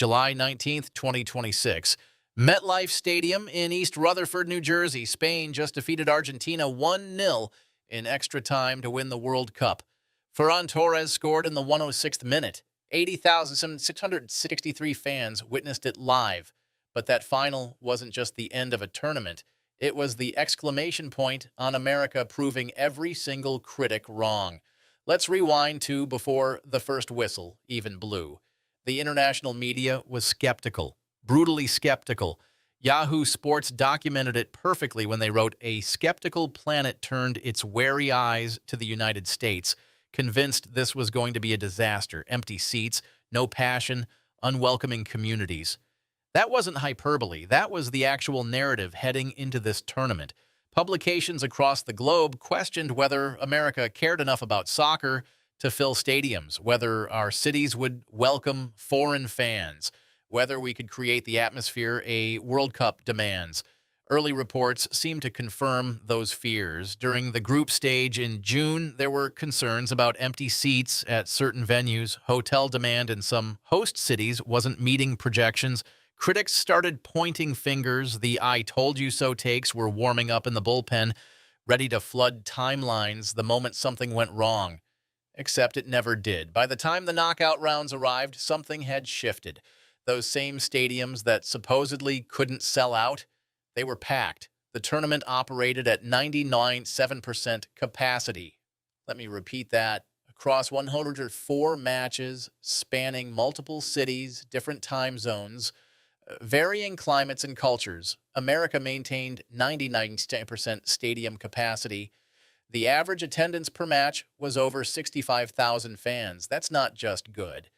July 19th, 2026. MetLife Stadium in East Rutherford, New Jersey. Spain just defeated Argentina 1-0 in extra time to win the World Cup. Ferran Torres scored in the 106th minute. 80,663 fans witnessed it live. But that final wasn't just the end of a tournament. It was the exclamation point on America proving every single critic wrong. Let's rewind to before the first whistle even blew. The international media was skeptical, brutally skeptical. Yahoo Sports documented it perfectly when they wrote, "A skeptical planet turned its wary eyes to the United States, convinced this was going to be a disaster. Empty seats, no passion, unwelcoming communities." That wasn't hyperbole. That was the actual narrative heading into this tournament. Publications across the globe questioned whether America cared enough about soccer to fill stadiums, whether our cities would welcome foreign fans, whether we could create the atmosphere a World Cup demands. Early reports seemed to confirm those fears. During the group stage in June, there were concerns about empty seats at certain venues. Hotel demand in some host cities wasn't meeting projections. Critics started pointing fingers. The "I told you so" takes were warming up in the bullpen, ready to flood timelines the moment something went wrong. Except it never did. By the time the knockout rounds arrived, something had shifted. Those same stadiums that supposedly couldn't sell out, they were packed. The tournament operated at 99.7% capacity. Let me repeat that. Across 104 matches, spanning multiple cities, different time zones, varying climates and cultures, America maintained 99% stadium capacity. The average attendance per match was over 65,000 fans. That's not just good.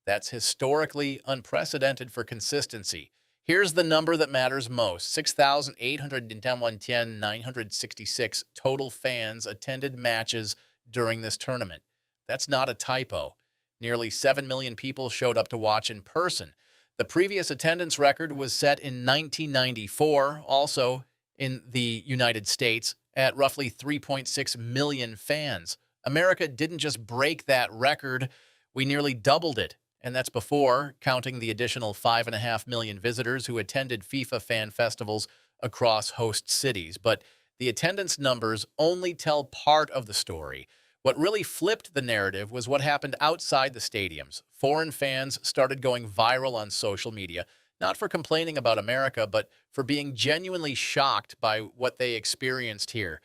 That's historically unprecedented for consistency. Here's the number that matters most. 6,810,966 total fans attended matches during this tournament. That's not a typo. Nearly 7 million people showed up to watch in person. The previous attendance record was set in 1994, also in the United States, at roughly 3.6 million fans. America didn't just break that record, we nearly doubled it. And that's before counting the additional 5.5 million visitors who attended FIFA fan festivals across host cities. But the attendance numbers only tell part of the story. What really flipped the narrative was what happened outside the stadiums. Foreign fans started going viral on social media, not for complaining about America, but for being genuinely shocked by what they experienced here.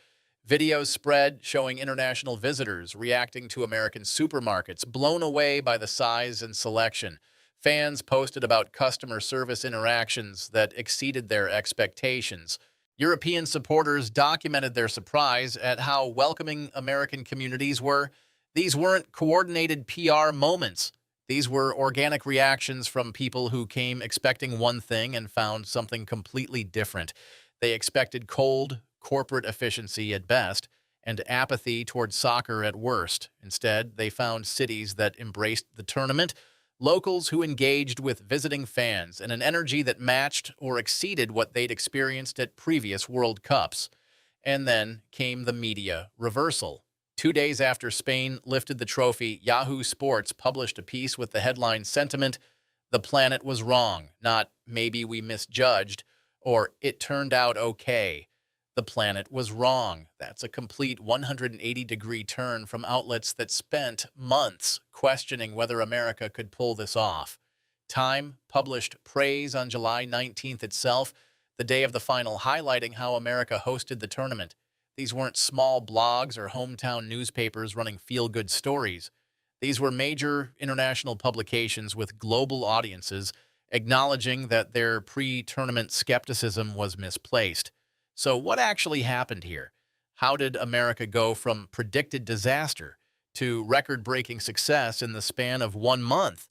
Videos spread showing international visitors reacting to American supermarkets, blown away by the size and selection. Fans posted about customer service interactions that exceeded their expectations. European supporters documented their surprise at how welcoming American communities were. These weren't coordinated PR moments. These were organic reactions from people who came expecting one thing and found something completely different. They expected cold, corporate efficiency at best, and apathy towards soccer at worst. Instead, they found cities that embraced the tournament, locals who engaged with visiting fans, and an energy that matched or exceeded what they'd experienced at previous World Cups. And then came the media reversal. 2 days after Spain lifted the trophy, Yahoo Sports published a piece with the headline sentiment, "The planet was wrong," not "maybe we misjudged," or "it turned out okay." The planet was wrong. That's a complete 180-degree turn from outlets that spent months questioning whether America could pull this off. Time published praise on July 19th itself, the day of the final, highlighting how America hosted the tournament. These weren't small blogs or hometown newspapers running feel-good stories. These were major international publications with global audiences acknowledging that their pre-tournament skepticism was misplaced. So what actually happened here? How did America go from predicted disaster to record-breaking success in the span of 1 month?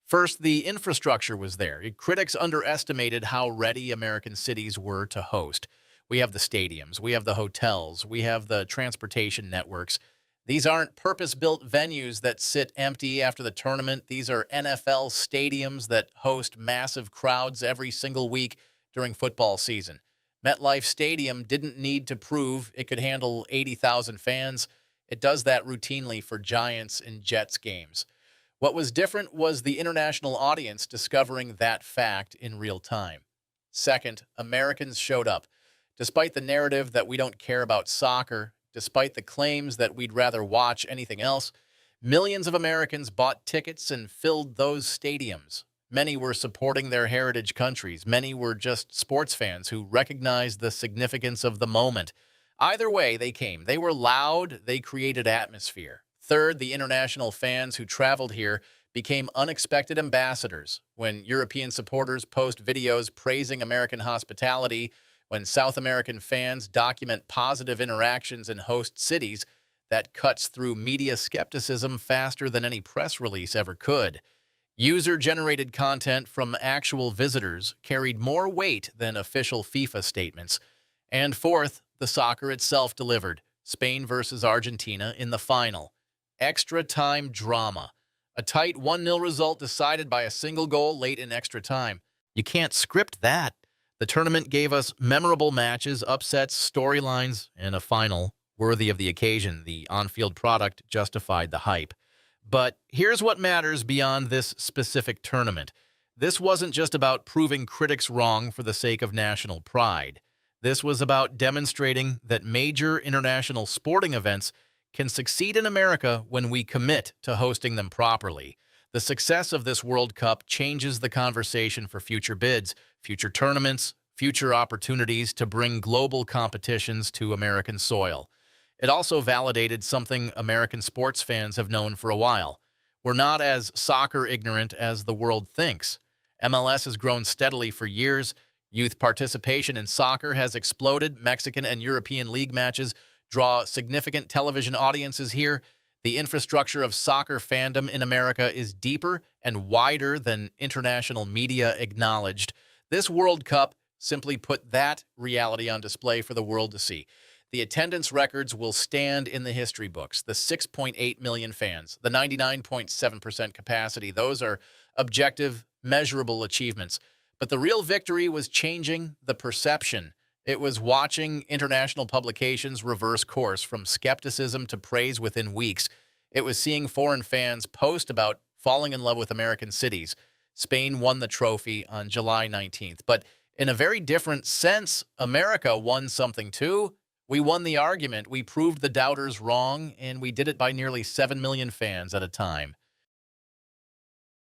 First, the infrastructure was there. Critics underestimated how ready American cities were to host. We have the stadiums, we have the hotels, we have the transportation networks. These aren't purpose-built venues that sit empty after the tournament. These are NFL stadiums that host massive crowds every single week during football season. MetLife Stadium didn't need to prove it could handle 80,000 fans. It does that routinely for Giants and Jets games. What was different was the international audience discovering that fact in real time. Second, Americans showed up. Despite the narrative that we don't care about soccer, despite the claims that we'd rather watch anything else, millions of Americans bought tickets and filled those stadiums. Many were supporting their heritage countries. Many were just sports fans who recognized the significance of the moment. Either way, they came. They were loud. They created atmosphere. Third, the international fans who traveled here became unexpected ambassadors. When European supporters post videos praising American hospitality, when South American fans document positive interactions in host cities, that cuts through media skepticism faster than any press release ever could. User-generated content from actual visitors carried more weight than official FIFA statements. And fourth, the soccer itself delivered. Spain versus Argentina in the final. Extra time drama. A tight 1-0 result decided by a single goal late in extra time. You can't script that. The tournament gave us memorable matches, upsets, storylines, and a final worthy of the occasion. The on-field product justified the hype. But here's what matters beyond this specific tournament. This wasn't just about proving critics wrong for the sake of national pride. This was about demonstrating that major international sporting events can succeed in America when we commit to hosting them properly. The success of this World Cup changes the conversation for future bids, future tournaments, future opportunities to bring global competitions to American soil. It also validated something American sports fans have known for a while. We're not as soccer ignorant as the world thinks. MLS has grown steadily for years. Youth participation in soccer has exploded. Mexican and European league matches draw significant television audiences here. The infrastructure of soccer fandom in America is deeper and wider than international media acknowledged. This World Cup simply put that reality on display for the world to see. The attendance records will stand in the history books. The 6.8 million fans, the 99.7% capacity, those are objective, measurable achievements. But the real victory was changing the perception. It was watching international publications reverse course from skepticism to praise within weeks. It was seeing foreign fans post about falling in love with American cities. Spain won the trophy on July 19th. But in a very different sense, America won something too. We won the argument, we proved the doubters wrong, and we did it by nearly 7 million fans at a time.